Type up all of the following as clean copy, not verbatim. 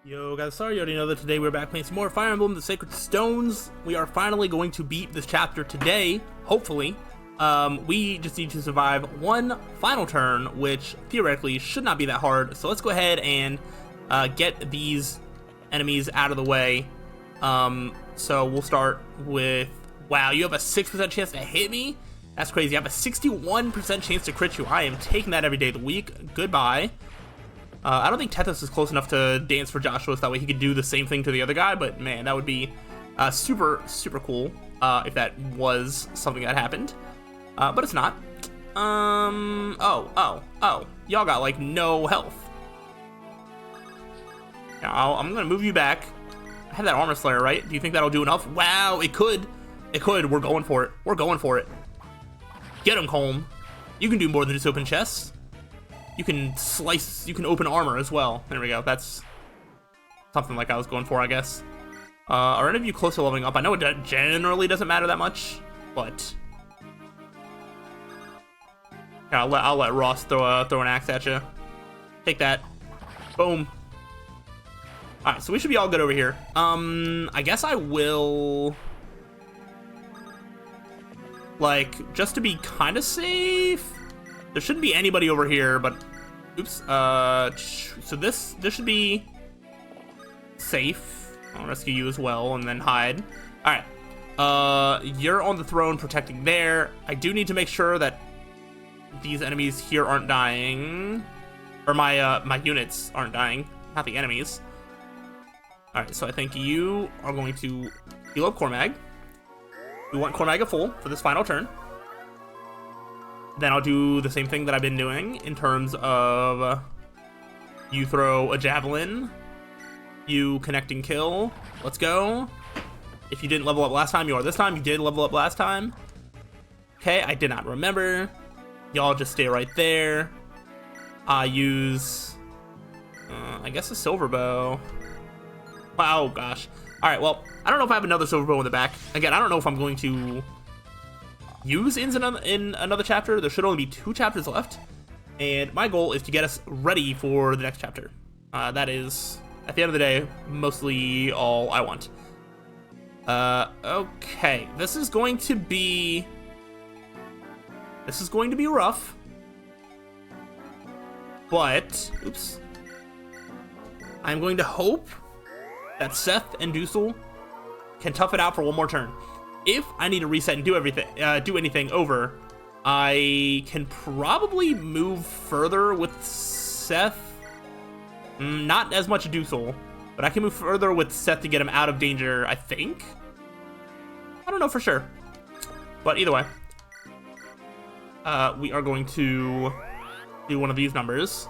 Yo guys, sorry you already know that today we're back playing some more Fire Emblem, the Sacred Stones. We are finally going to beat this chapter today, hopefully. We just need to survive one final turn, which theoretically should not be that hard. So let's go ahead and get these enemies out of the way. So we'll start with, wow, you have a 6% chance to hit me? That's crazy. I have a 61% chance to crit you. I am taking that every day of the week. Goodbye. I don't think Tethys is close enough to dance for Joshua so that way he could do the same thing to the other guy, but man, that would be super cool if that was something that happened. But it's not. Oh. Y'all got like no health. Now, I'm gonna move you back. I have that Armor Slayer, right? Do you think that'll do enough? Wow, it could. It could. We're going for it. We're going for it. Get him, Colm. You can do more than just open chests. You can slice, you can open armor as well. There we go. That's something like I was going for, I guess. Are any of you close to leveling up? I know it generally doesn't matter that much, but yeah, I'll let Ross throw an axe at you. Take that. Boom. All right, so we should be all good over here. I guess I will, like, just to be kind of safe. There shouldn't be anybody over here, but oops. So this should be safe. I'll rescue you as well and then hide. All right. You're on the throne protecting there. I do need to make sure that these enemies here aren't dying, or my units aren't dying, not the enemies. All right. So I think you are going to heal up Cormag. We want Cormag at full for this final turn. Then I'll do the same thing that I've been doing in terms of you throw a javelin, you connect and kill. Let's go. If you didn't level up last time, you are this time. You did level up last time. Okay, I did not remember. Y'all just stay right there. I use, I guess, a silver bow. Oh gosh. All right, well, I don't know if I have another silver bow in the back. Again, I don't know if I'm going to use in another chapter. There should only be 2 chapters left, and my goal is to get us ready for the next chapter. That is, at the end of the day, mostly all I want. Okay, this is going to be rough, but oops, I'm going to hope that Seth and Dusel can tough it out for one more turn. If I need to reset and do anything over, I can probably move further with Seth. Not as much Dusel, but I can move further with Seth to get him out of danger, I think. I don't know for sure, but either way, we are going to do one of these numbers.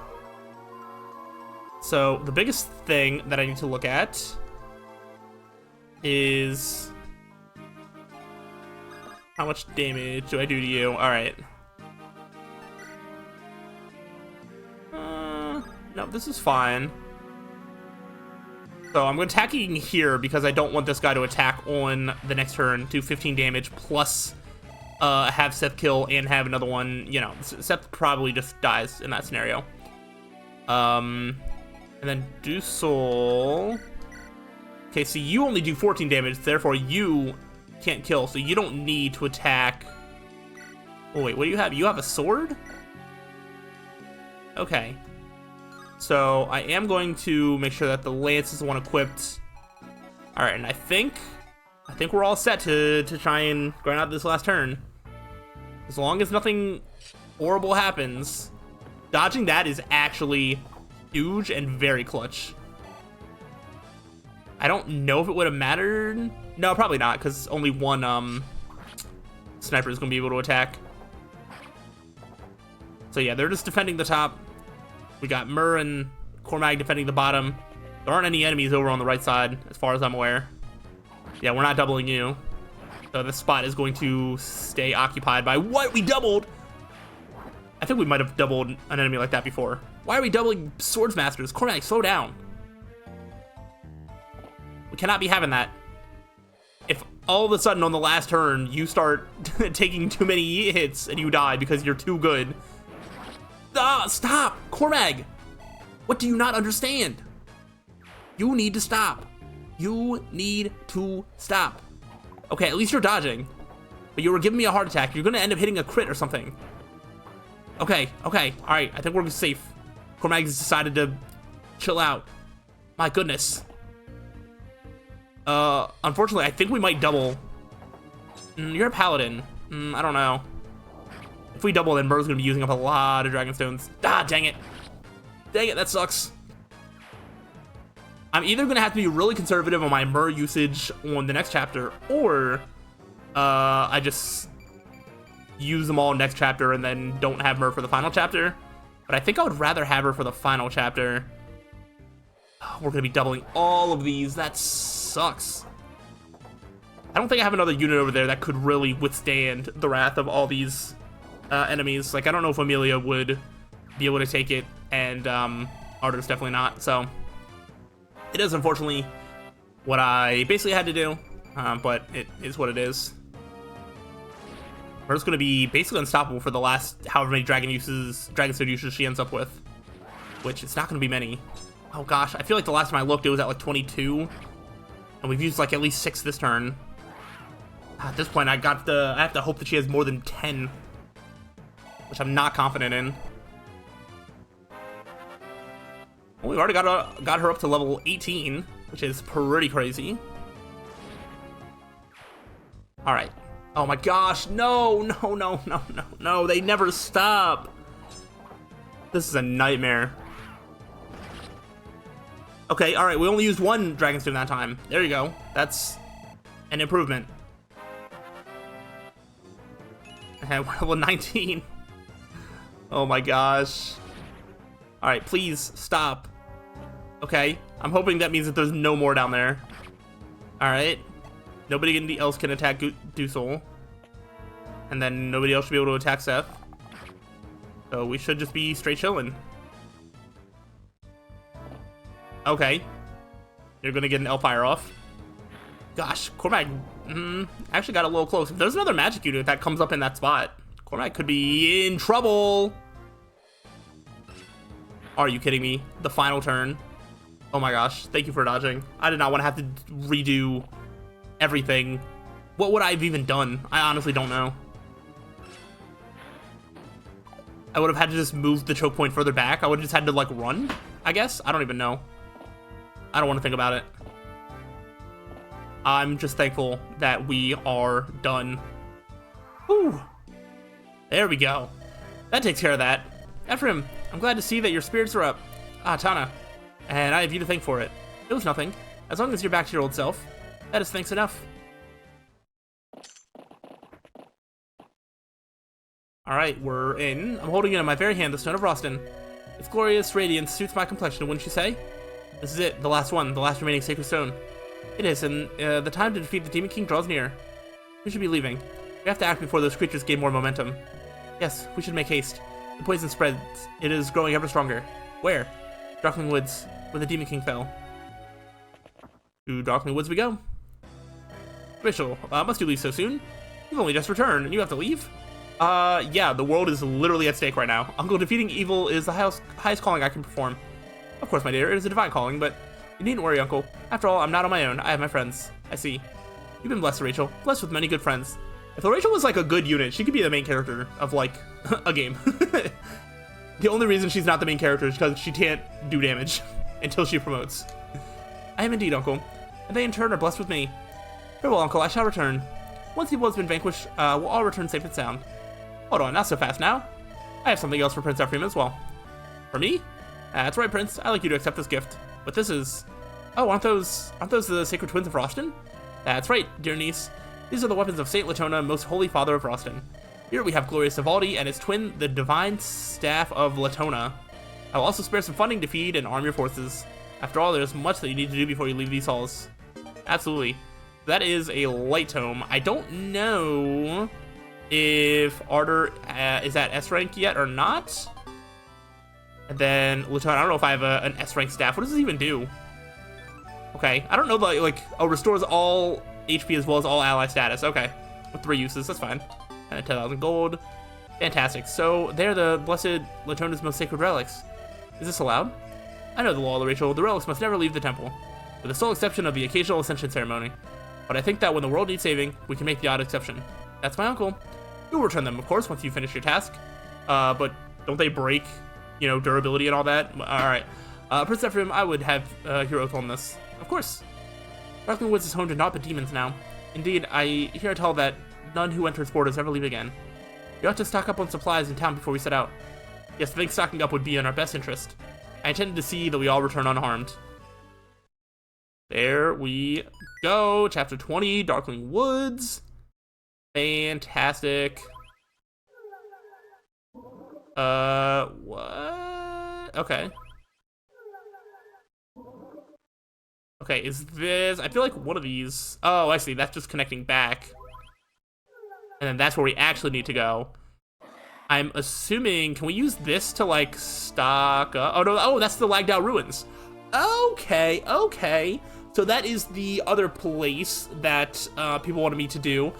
So the biggest thing that I need to look at is how much damage do I do to you? All right. No, this is fine. So I'm attacking here because I don't want this guy to attack on the next turn, do 15 damage, plus have Seth kill and have another one. You know, Seth probably just dies in that scenario. And then Dusel. Okay, so you only do 14 damage, therefore you can't kill, so you don't need to attack. Oh wait, what do you have? You have a sword? Okay. So I am going to make sure that the lance is the one equipped. Alright, and I think we're all set to try and grind out this last turn. As long as nothing horrible happens. Dodging that is actually huge and very clutch. I don't know if it would have mattered. No, probably not, because only one sniper is going to be able to attack. So yeah, they're just defending the top. We got Mur and Cormag defending the bottom. There aren't any enemies over on the right side, as far as I'm aware. Yeah, we're not doubling you. So this spot is going to stay occupied by what? We doubled? I think we might have doubled an enemy like that before. Why are we doubling Swords Masters? Cormag, slow down. We cannot be having that. If all of a sudden on the last turn you start taking too many hits and you die because you're too good. Stop! Cormag! What do you not understand? You need to stop. You need to stop. Okay, at least you're dodging. But you were giving me a heart attack. You're gonna end up hitting a crit or something. Okay, okay, alright, I think we're safe. Cormag has decided to chill out. My goodness. Unfortunately, I think we might double. You're a paladin. I don't know. If we double, then Mur's gonna be using up a lot of dragon stones. Ah, dang it. Dang it, that sucks. I'm either gonna have to be really conservative on my Mur usage on the next chapter, or I just use them all next chapter and then don't have Mur for the final chapter. But I think I would rather have her for the final chapter. We're gonna be doubling all of these. That sucks. I don't think I have another unit over there that could really withstand the wrath of all these enemies. Like, I don't know if Amelia would be able to take it, and Arthur's definitely not. So it is unfortunately what I basically had to do, but it is what it is. Mur's gonna be basically unstoppable for the last however many dragon stone uses she ends up with, which it's not gonna be many. Oh gosh, I feel like the last time I looked it was at like 22, and we've used like at least 6 this turn. At this point, I have to hope that she has more than 10, which I'm not confident in. Well, we've already got her up to level 18, which is pretty crazy. All right. Oh my gosh, no, no, no, no, no, no, they never stop. This is a nightmare. Okay, all right, we only used 1 Dragonstone that time. There you go. That's an improvement. And we're level 19. Oh my gosh. All right, please stop. Okay, I'm hoping that means that there's no more down there. All right. Nobody else can attack Dusel. And then nobody else should be able to attack Seth. So we should just be straight chilling. Okay. You're gonna get an Elfire off. Gosh, Cormag actually got a little close. If there's another magic unit that comes up in that spot, Cormag could be in trouble. Are you kidding me? The final turn. Oh my gosh, thank you for dodging. I did not want to have to redo everything. What would I have even done? I honestly don't know. I would have had to just move the choke point further back. I would have just had to like run, I guess. I don't even know. I don't want to think about it. I'm just thankful that we are done. Whew. There we go. That takes care of that. Ephraim, I'm glad to see that your spirits are up. Ah, Tana. And I have you to thank for it. It was nothing. As long as you're back to your old self, that is thanks enough. Alright, we're in. I'm holding it in my very hand, the Stone of Roston. Its glorious radiance suits my complexion, wouldn't you say? This is it, the last one, the last remaining sacred stone. It is, and the time to defeat the Demon King draws near. We should be leaving. We have to act before those creatures gain more momentum. Yes, we should make haste. The poison spreads. It is growing ever stronger. Where? Darkling Woods, where the Demon King fell. To Darkling Woods we go. Rachel, must you leave so soon? You've only just returned, and you have to leave? Yeah, the world is literally at stake right now. Uncle, defeating evil is the highest calling I can perform. Of course, my dear, it is a divine calling, but you needn't worry, Uncle. After all, I'm not on my own. I have my friends. I see. You've been blessed, Rachel. Blessed with many good friends. If Rachel was like a good unit, she could be the main character of like a game. The only reason she's not the main character is because she can't do damage until she promotes. I am indeed, Uncle. And they in turn are blessed with me. Farewell, Uncle, I shall return. Once evil has been vanquished, we'll all return safe and sound. Hold on, not so fast now. I have something else for Prince Ephraim as well. For me? That's right, Prince. I'd like you to accept this gift. But this is... Oh, aren't those the sacred twins of Roston? That's right, dear niece. These are the weapons of Saint Latona, most holy father of Roston. Here we have glorious Savaldi and his twin, the divine staff of Latona. I will also spare some funding to feed and arm your forces. After all, there's much that you need to do before you leave these halls. Absolutely. That is a light tome. I don't know if Arter is at S rank yet or not. And then Latona, I don't know if I have an S rank staff. What does this even do? Okay, I don't know, restores all HP as well as all ally status. Okay, with 3 uses, that's fine. And 10,000 gold. Fantastic. So they're the blessed Latona's most sacred relics. Is this allowed? I know the law, Rachel. The relics must never leave the temple, with the sole exception of the occasional ascension ceremony. But I think that when the world needs saving, we can make the odd exception. That's my uncle. You'll return them, of course, once you finish your task. But don't they break, you know, durability and all that? Alright. Prince Ephraim, I would have your oath on this. Of course. Darkling Woods is home to naught but demons now. Indeed, I hear tell that none who enters borders ever leave again. We ought to stock up on supplies in town before we set out. Yes, I think stocking up would be in our best interest. I intended to see that we all return unharmed. There we go. Chapter 20, Darkling Woods. Fantastic. What? Okay. Okay, is this... I feel like one of these... Oh, I see. That's just connecting back. And then that's where we actually need to go. I'm assuming... Can we use this to, like, stock up? Oh, no. Oh, that's the Lagged Out Ruins. Okay, okay. So that is the other place that people wanted me to do.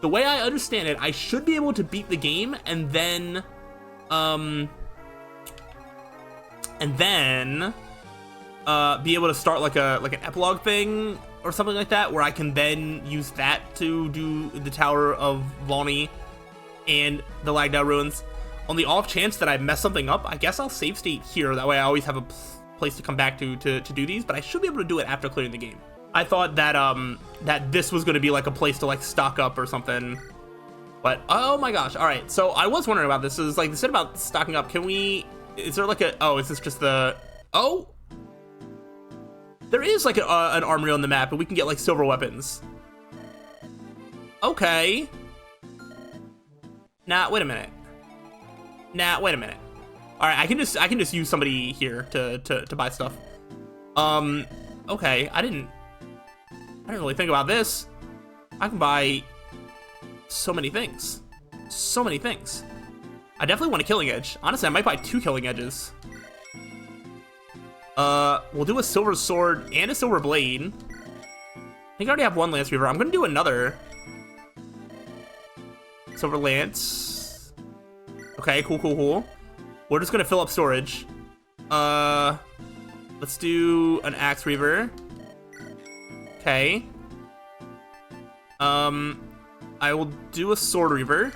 The way I understand it, I should be able to beat the game and then... be able to start like an epilogue thing or something like that, where I can then use that to do the Tower of Volney and the Lagged Out Ruins. On the off chance that I mess something up, I guess I'll save state here. That way I always have a place to come back to do these, but I should be able to do it after clearing the game. I thought that that this was going to be like a place to like stock up or something. But oh my gosh. All right. So I was wondering about this. Is like they said about stocking up. Can we, is there like a, oh, is this just the, oh, there is like an armory on the map, and we can get like silver weapons. Okay. Nah, wait a minute. Nah, wait a minute. All right, I can just use somebody here to buy stuff. Okay, I didn't really think about this. I can buy so many things. So many things. I definitely want a killing edge. Honestly, I might buy 2 killing edges. We'll do a silver sword and a silver blade. I think I already have 1 Lance Reaver. I'm gonna do another silver lance. Okay, cool, cool, cool. We're just gonna fill up storage. Let's do an Axe Reaver. Okay. I will do a Sword Reaver.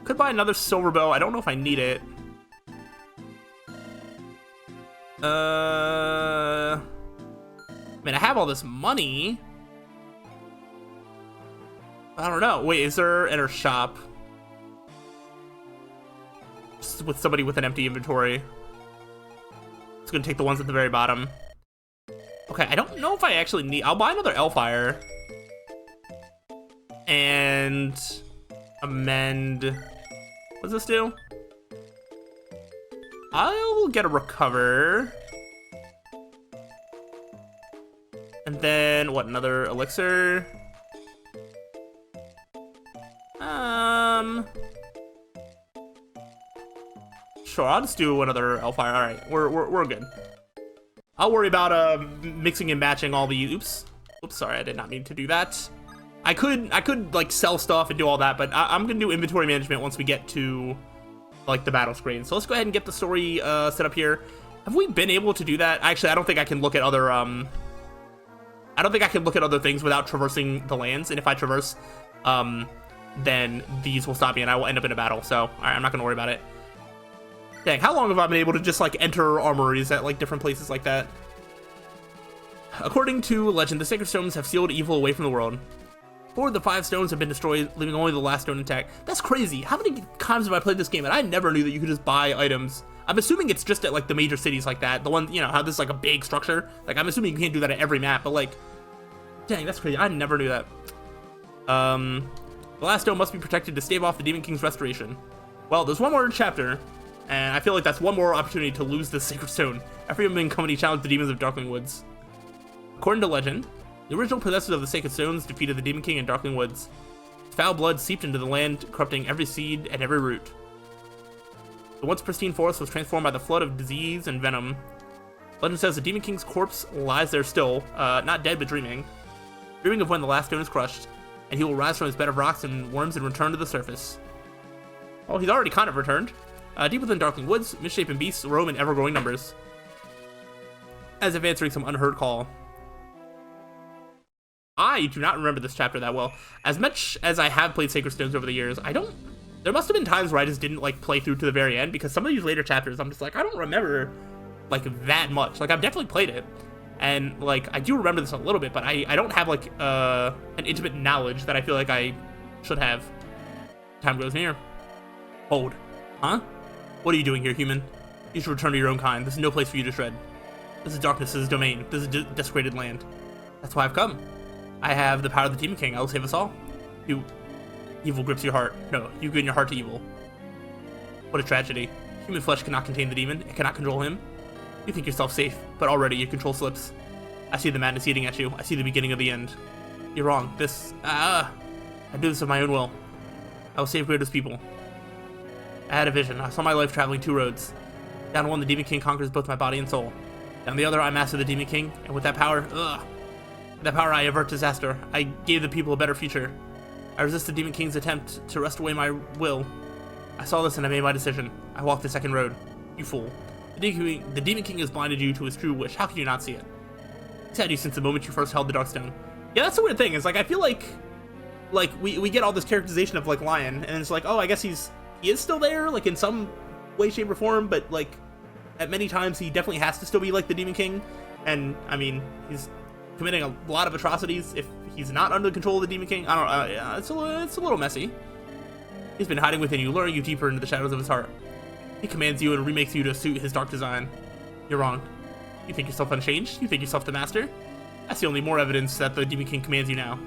Could buy another silver bow. I don't know if I need it. I mean, I have all this money. I don't know. Wait, is there in our shop? Just with somebody with an empty inventory. It's gonna take the ones at the very bottom. Okay, I don't know if I actually need... I'll buy another Elfire. And... amend... what does this do? I'll get a recover. And then, what, another elixir? Sure, I'll just do another Elfire. Alright, we're good. I'll worry about mixing and matching all the... Oops, sorry, I did not mean to do that. I could like sell stuff and do all that, but I'm gonna do inventory management once we get to like the battle screen. So let's go ahead and get the story set up here. Have we been able to do that? Actually, I don't think I can look at other I don't think I can look at other things without traversing the lands, and if I traverse, then these will stop me and I will end up in a battle. So, alright, I'm not gonna worry about it. Dang, how long have I been able to just like enter armories at like different places like that? According to legend, the sacred stones have sealed evil away from the world. 4 of the 5 stones have been destroyed, leaving only the last stone intact. That's crazy. How many times have I played this game and I never knew that you could just buy items? I'm assuming it's just at like the major cities like that. The one, you know, how this is like a big structure. Like, I'm assuming you can't do that at every map, but like, dang, that's crazy. I never knew that. The last stone must be protected to stave off the Demon King's restoration. Well, there's one more chapter, and I feel like that's one more opportunity to lose this sacred stone. Ephraim and company challenged the demons of Darkling Woods. According to legend, the original possessors of the sacred stones defeated the Demon King in Darkling Woods. Foul blood seeped into the land, corrupting every seed and every root. The once pristine forest was transformed by the flood of disease and venom. Legend says the Demon King's corpse lies there still, not dead but dreaming of when the last stone is crushed, and he will rise from his bed of rocks and worms and return to the surface. Well, he's already kind of returned. Deep within darkling woods, misshapen beasts roam in ever-growing numbers. As if answering some unheard call. I do not remember this chapter that well. As much as I have played Sacred Stones over the years, there must have been times where I just didn't, like, play through to the very end, because some of these later chapters, I'm just like, I don't remember, like, that much. Like, I've definitely played it, and, like, I do remember this a little bit, but I don't have, like, an intimate knowledge that I feel like I should have. Time grows near. Hold. Huh? What are you doing here, human? You should return to your own kind. This is no place for you to tread. This is darkness's domain. This is desecrated land. That's why I've come. I have the power of the Demon King. I will save us all. Evil grips your heart. No, you give your heart to evil. What a tragedy. Human flesh cannot contain the demon. It cannot control him. You think yourself safe, but already your control slips. I see the madness eating at you. I see the beginning of the end. You're wrong. I do this of my own will. I will save Greater's people. I had a vision. I saw my life traveling 2 roads. Down one, the Demon King conquers both my body and soul. Down the other, I master the Demon King, and with that power, I avert disaster. I gave the people a better future. I resist the Demon King's attempt to wrest away my will. I saw this and I made my decision. I walked the second road. You fool. The Demon King has blinded you to his true wish. How can you not see it? He's had you since the moment you first held the Darkstone. Yeah, that's the weird thing. Is like I feel like we get all this characterization of like Lion, and it's like, oh, I guess he is still there, like in some way, shape, or form, but like at many times he definitely has to still be like the Demon King, and I mean he's committing a lot of atrocities if he's not under the control of the Demon King. I don't know, yeah, it's a little messy. He's been hiding within you, luring you deeper into the shadows of his heart. He commands you and remakes you to suit his dark design. You're wrong. You think yourself unchanged? You think yourself the master? That's the only more evidence that the Demon King commands you now.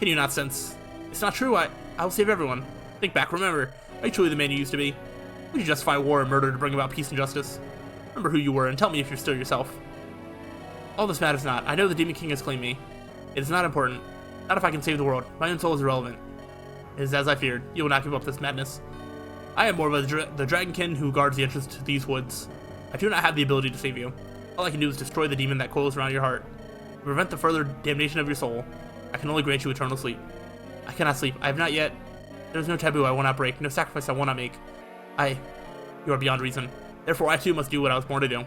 Can you not sense? It's not true. I will save everyone. Think back, remember. Are you truly the man you used to be? Would you justify war and murder to bring about peace and justice? Remember who you were and tell me if you're still yourself. All this matters not. I know the Demon King has claimed me. It is not important. Not if I can save the world. My own soul is irrelevant. It is as I feared. You will not give up this madness. I am more of the dragonkin who guards the entrance to these woods. I do not have the ability to save you. All I can do is destroy the demon that coils around your heart. To prevent the further damnation of your soul, I can only grant you eternal sleep. I cannot sleep. I have not yet. There is no taboo I will not break, no sacrifice I will not make. You are beyond reason. Therefore, I too must do what I was born to do.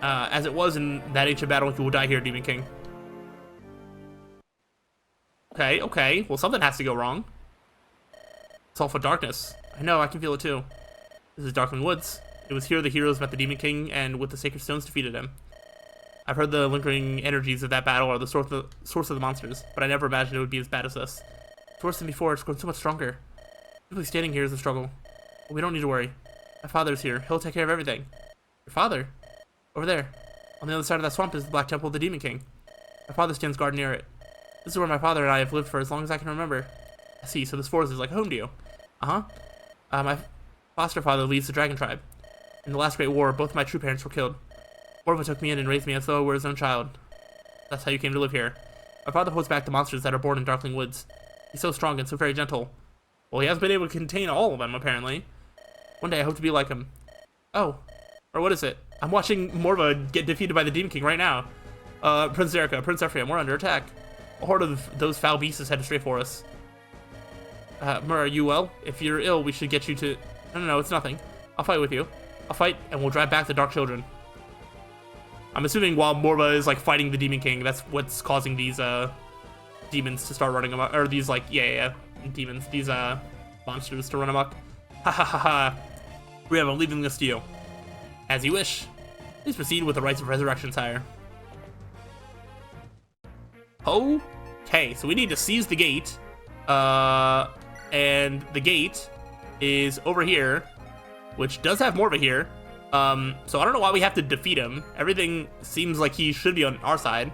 As it was in that ancient battle, you will die here, Demon King. Okay. Well, something has to go wrong. It's all for darkness. I know, I can feel it too. This is Darkling Woods. It was here the heroes met the Demon King and with the Sacred Stones defeated him. I've heard the lingering energies of that battle are the source of the monsters, but I never imagined it would be as bad as this. It's worse than before, it's grown so much stronger. Simply standing here is a struggle. But we don't need to worry. My father's here. He'll take care of everything. Your father? Over there. On the other side of that swamp is the Black Temple of the Demon King. My father stands guard near it. This is where my father and I have lived for as long as I can remember. I see, so this forest is like home to you. My foster father leads the Dragon Tribe. In the last Great War, both my true parents were killed. Morva took me in and raised me as though I were his own child. That's how you came to live here. My father holds back the monsters that are born in Darkling Woods. He's so strong and so very gentle. Well, he hasn't been able to contain all of them, apparently. One day I hope to be like him. Oh. Or what is it? I'm watching Morva get defeated by the Demon King right now. Prince Zerika, Prince Ephraim, we're under attack. A horde of those foul beasts is headed straight for us. Mur, are you well? If you're ill, we should get you to... No, it's nothing. I'll fight with you. I'll fight, and we'll drive back the Dark Children. I'm assuming while Morva is, like, fighting the Demon King, that's what's causing these, demons to start running amok. Or these, like, demons. These, monsters to run amok. Ha ha ha ha. Rev, I'm leaving this to you. As you wish. Please proceed with the rites of resurrection, sire. Okay, so we need to seize the gate. And the gate is over here, which does have Morva here. So I don't know why we have to defeat him. Everything seems like he should be on our side,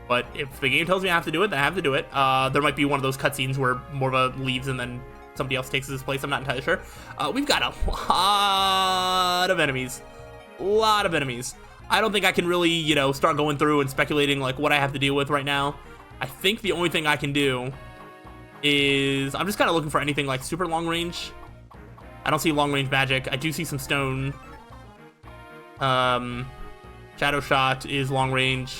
but if the game tells me I have to do it, then I have to do it. There might be one of those cutscenes where Morva leaves and then somebody else takes his place. I'm not entirely sure. We've got a lot of enemies. I don't think I can really, start going through and speculating like what I have to deal with right now. I think the only thing I can do is I'm just kind of looking for anything like super long range. I don't see long range magic. I do see some stone. Shadow Shot is long range.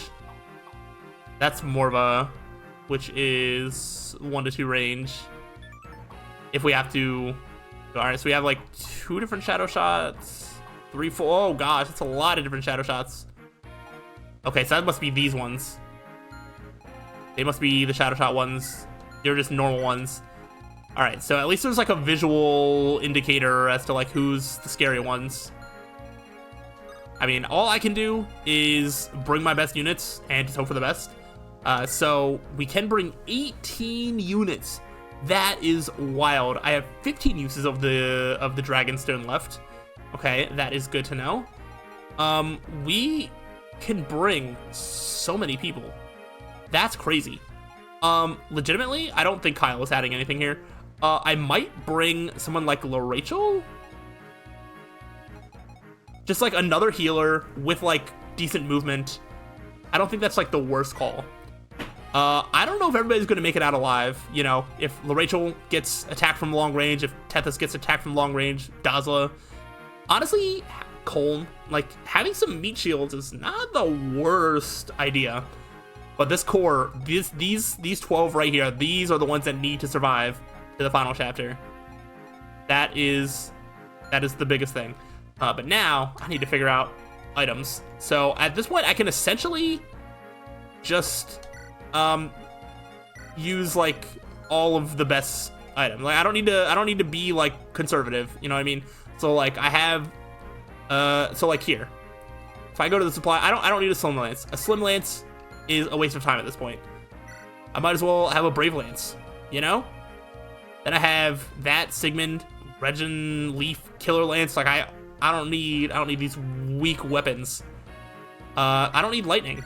That's Morva, which is 1 to 2 range. If we have to All right, so we have like 2 different shadow shots, 3, 4. Oh gosh, that's a lot of different shadow shots. Okay, so that must be these ones. They must be the shadow shot ones. They're just normal ones. All right, so at least there's like a visual indicator as to like who's the scary ones. I mean, all I can do is bring my best units and just hope for the best. So we can bring 18 units. That is wild. I have 15 uses of the Dragonstone left. Okay, that is good to know. We can bring so many people. That's crazy. Legitimately, I don't think Kyle is adding anything here. I might bring someone like Rachel. Just like another healer with like decent movement. I don't think that's like the worst call. I don't know if everybody's going to make it out alive. You know, if Rachel gets attacked from long range, if Tethys gets attacked from long range, Dazla. Honestly, Colm, like having some meat shields is not the worst idea. But this core, these 12 right here, these are the ones that need to survive to the final chapter. That is the biggest thing. But now I need to figure out items. So at this point, I can essentially just use like all of the best items. Like I don't need to be like conservative. You know what I mean? So like I have so like here, if I go to the supply, I don't need a slim lance. A slim lance is a waste of time at this point. I might as well have a brave lance. You know? Then I have that Sigmund, Regin, Leaf, Killer Lance. Like I don't need these weak weapons. I don't need lightning.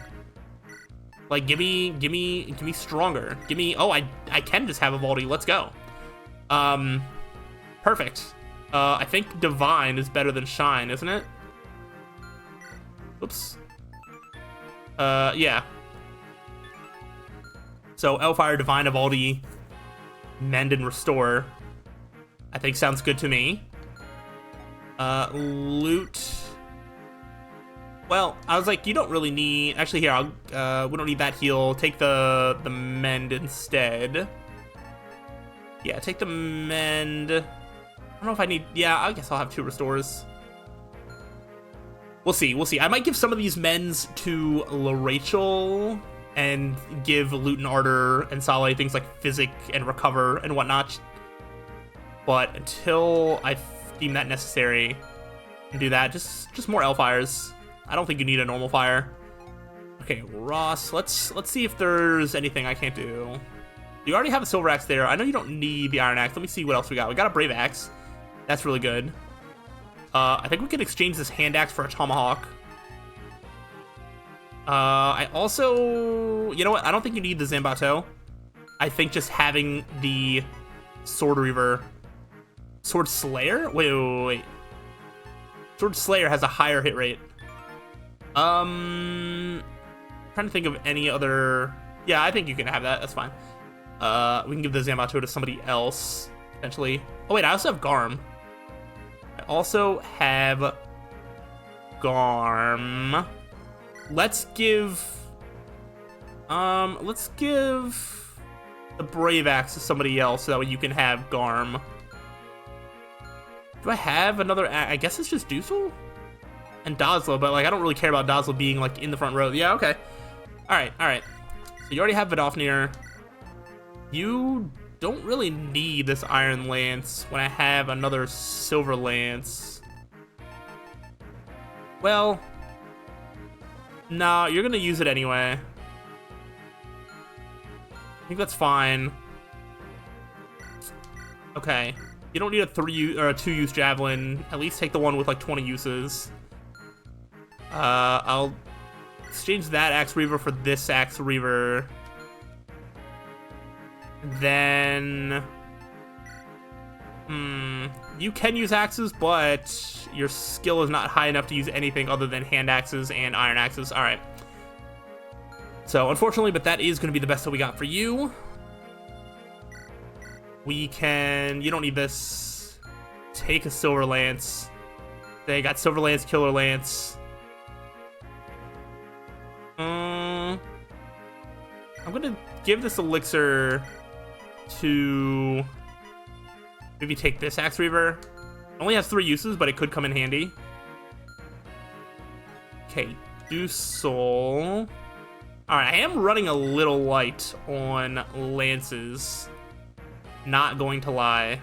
Like give me stronger. Give me. Oh, I can just have a Valdi. Let's go. Perfect. I think Divine is better than Shine, isn't it? Oops. Yeah. So Elfire, Divine, Evaldi, Mend, and Restore. I think sounds good to me. Loot. Well, I was like, you don't really need. Actually, here, we don't need that heal. Take the Mend instead. Yeah, take the Mend. I don't know if I need. Yeah, I guess I'll have 2 restores. We'll see. We'll see. I might give some of these Mends to Rachel and give Loot and Ardor and Sale things like Physic and Recover and whatnot. But until I deem that necessary, and do that. Just more Elfires. I don't think you need a normal fire. Okay, Ross. Let's see if there's anything I can't do. You already have a Silver Axe there. I know you don't need the Iron Axe. Let me see what else we got. We got a Brave Axe. That's really good. I think we can exchange this Hand Axe for a Tomahawk. I also... You know what? I don't think you need the Zambato. I think just having the Sword Reaver... Sword Slayer? Wait. Sword Slayer has a higher hit rate. Trying to think of any other... Yeah, I think you can have that. That's fine. We can give the Zambato to somebody else, potentially. Oh, wait, I also have Garm. I also have Garm. Let's give the Brave Axe to somebody else so that way you can have Garm. Do I have another? I guess it's just Dusel and Dazla, but like I don't really care about Dazla being like in the front row. Yeah, okay. All right. So you already have Vidofnir. You don't really need this Iron Lance when I have another Silver Lance. Well, no, you're gonna use it anyway. I think that's fine. Okay. You don't need a 2-use Javelin. At least take the one with like 20 uses. I'll exchange that Axe Reaver for this Axe Reaver. Then... You can use axes, but your skill is not high enough to use anything other than hand axes and iron axes. Alright. So, unfortunately, but that is going to be the best that we got for you. We can... You don't need this. Take a Silver Lance. They got Silver Lance, Killer Lance. I'm going to give this elixir to Maybe take this Axe Reaver. It only has 3 uses, but it could come in handy. Okay, do Soul. Alright, I am running a little light on lances. Not going to lie.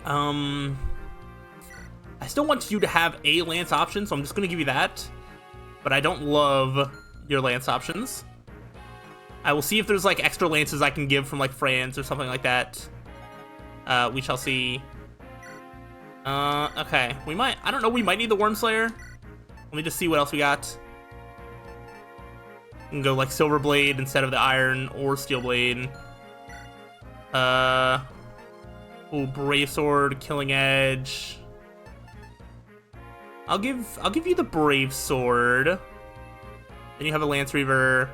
I still want you to have a lance option, so I'm just going to give you that. But I don't love your lance options. I will see if there's, like, extra lances I can give from, like, France or something like that. We shall see. Okay. We might, I don't know, we might need the Worm Slayer. Let me just see what else we got. We can go, like, Silver Blade instead of the Iron or Steel Blade. Ooh, Brave Sword, Killing Edge. I'll give you the Brave Sword. Then you have a Lance Reaver.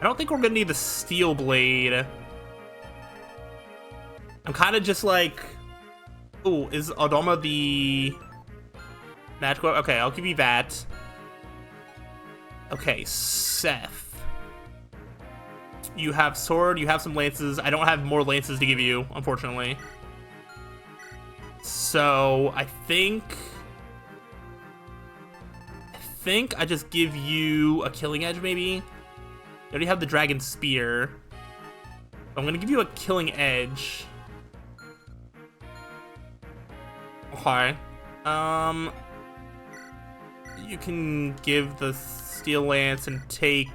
I don't think we're gonna need the Steel Blade. I'm kind of just like, ooh, is Adoma the magical? Okay, I'll give you that. Okay, Seth. You have sword, you have some lances. I don't have more lances to give you, unfortunately. So, I think I just give you a Killing Edge, maybe? You already have the Dragon Spear. I'm gonna give you a Killing Edge. Okay. You can give the Steel Lance and take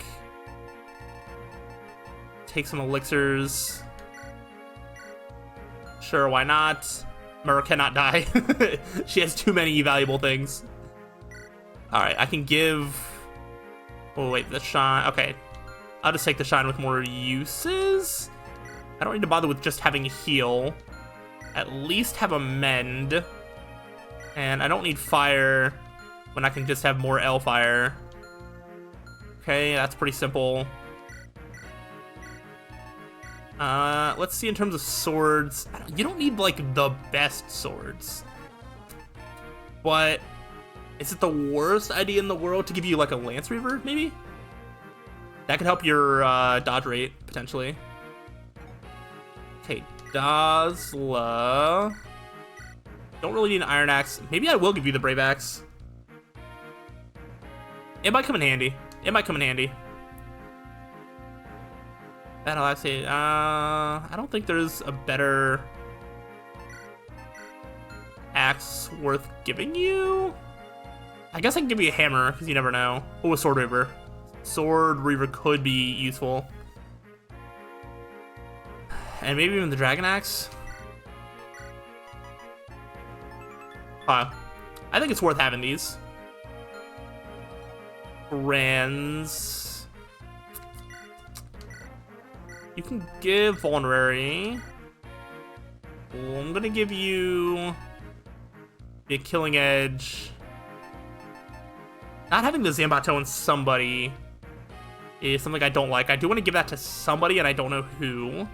some elixirs. Sure, why not? Myrrh cannot die. She has too many valuable things. Alright, I can give... Oh, wait, the shine... Okay. I'll just take the shine with more uses. I don't need to bother with just having a heal. At least have a mend. And I don't need fire when I can just have more L fire. Okay, that's pretty simple. Let's see in terms of swords. You don't need, like, the best swords. But is it the worst idea in the world to give you, like, a Lance Reaver, maybe? That could help your dodge rate, potentially. Okay, Dazla. Don't really need an Iron Axe. Maybe I will give you the Brave Axe. It might come in handy. It might come in handy. Battle Axe. I don't think there's a better axe worth giving you. I guess I can give you a hammer, because you never know. Oh, a Sword Reaver. Sword Reaver could be useful. And maybe even the Dragon Axe. I think it's worth having these. Brands. You can give Vulnerary. Well, I'm gonna give you a Killing Edge. Not having the Zambato in somebody is something I don't like. I do want to give that to somebody, and I don't know who.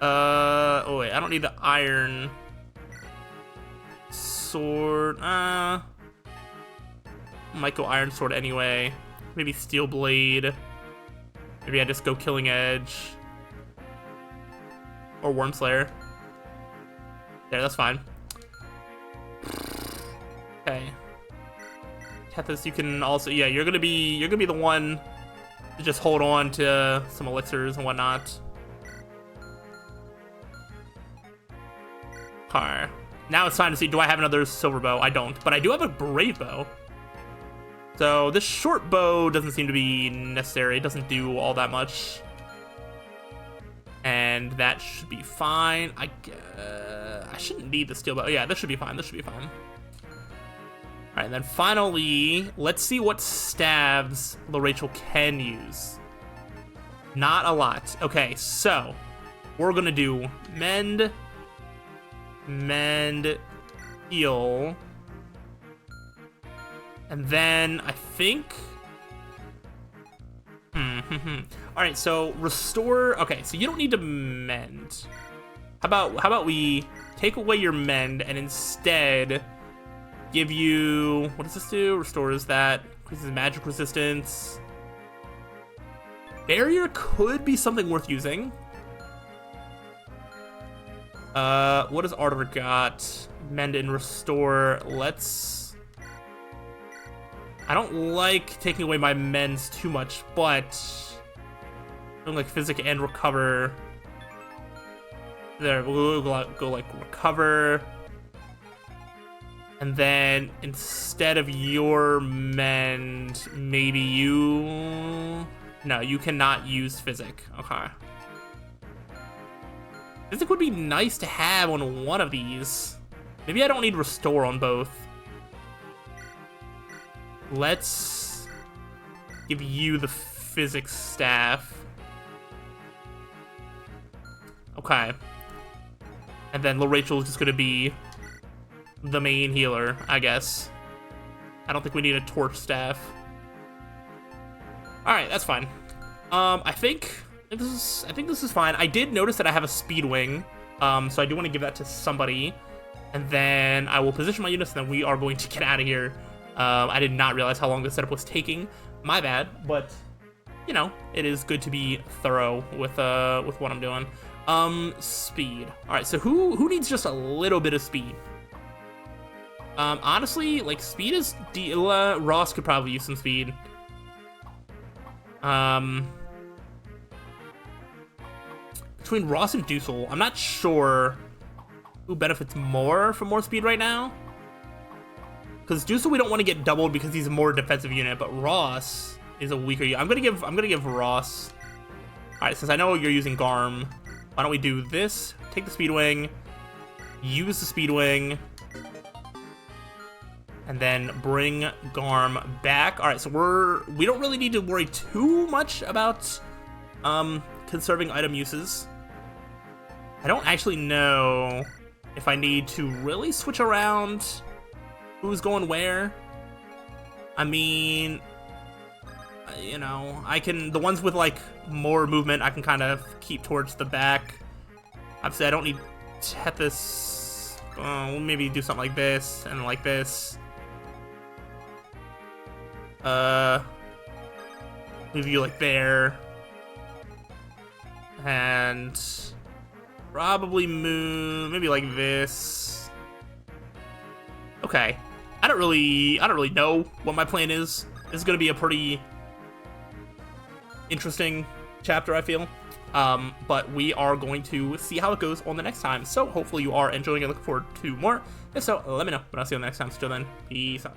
Oh wait, I don't need the Iron Sword. Might go Iron Sword anyway. Maybe Steel Blade. Maybe I just go Killing Edge. Or Worm Slayer. There, that's fine. Okay. Tethys, you can also, yeah, you're gonna be the one to just hold on to some elixirs and whatnot. Alright. Now it's time to see, do I have another silver bow? I don't, but I do have a brave bow. So this short bow doesn't seem to be necessary. It doesn't do all that much. And that should be fine. I shouldn't need the steel bow. Yeah, this should be fine. This should be fine. All right, and then finally, let's see what staves LaRachel can use. Not a lot. Okay, so we're gonna do mend, heal. And then I think, all right, so restore. Okay, so you don't need to mend. How about we take away your mend and instead give you, what does this do? Restores that, increases magic resistance. Barrier could be something worth using. What does Arter got? Mend and Restore. Let's... I don't like taking away my mends too much, but... doing like Physic and Recover. There, we'll go like Recover. And then, instead of your mend, maybe you... No, you cannot use Physic. Okay. Physic would be nice to have on one of these. Maybe I don't need Restore on both. Let's give you the Physic Staff. Okay. And then Lil Rachel is just going to be the main healer, I guess. I don't think we need a Torch Staff. Alright, that's fine. I think this is fine. I did notice that I have a Speed Wing, so I do want to give that to somebody. And then I will position my units, and then we are going to get out of here. I did not realize how long this setup was taking. My bad, but, you know, it is good to be thorough with what I'm doing. Speed. Alright, so who needs just a little bit of speed? Honestly, like, speed is... Ross could probably use some speed. Between Ross and Dusel, I'm not sure who benefits more from more speed right now. Because Dusel we don't want to get doubled because he's a more defensive unit, but Ross is a weaker unit. I'm gonna give Ross. Alright, since I know you're using Garm, why don't we do this? Take the Speed Wing, use the Speed Wing, and then bring Garm back. Alright, so we don't really need to worry too much about conserving item uses. I don't actually know if I need to really switch around who's going where. I mean, you know, I can, the ones with like more movement I can kind of keep towards the back. Obviously I don't need Tethys. We'll maybe do something like this and like this. Move you like there. And probably move maybe like this. Okay. I don't really know what my plan is. This is gonna be a pretty interesting chapter, I feel. But we are going to see how it goes on the next time. So hopefully you are enjoying it, looking forward to more. If so, let me know. But I'll see you on the next time. Still then, peace out.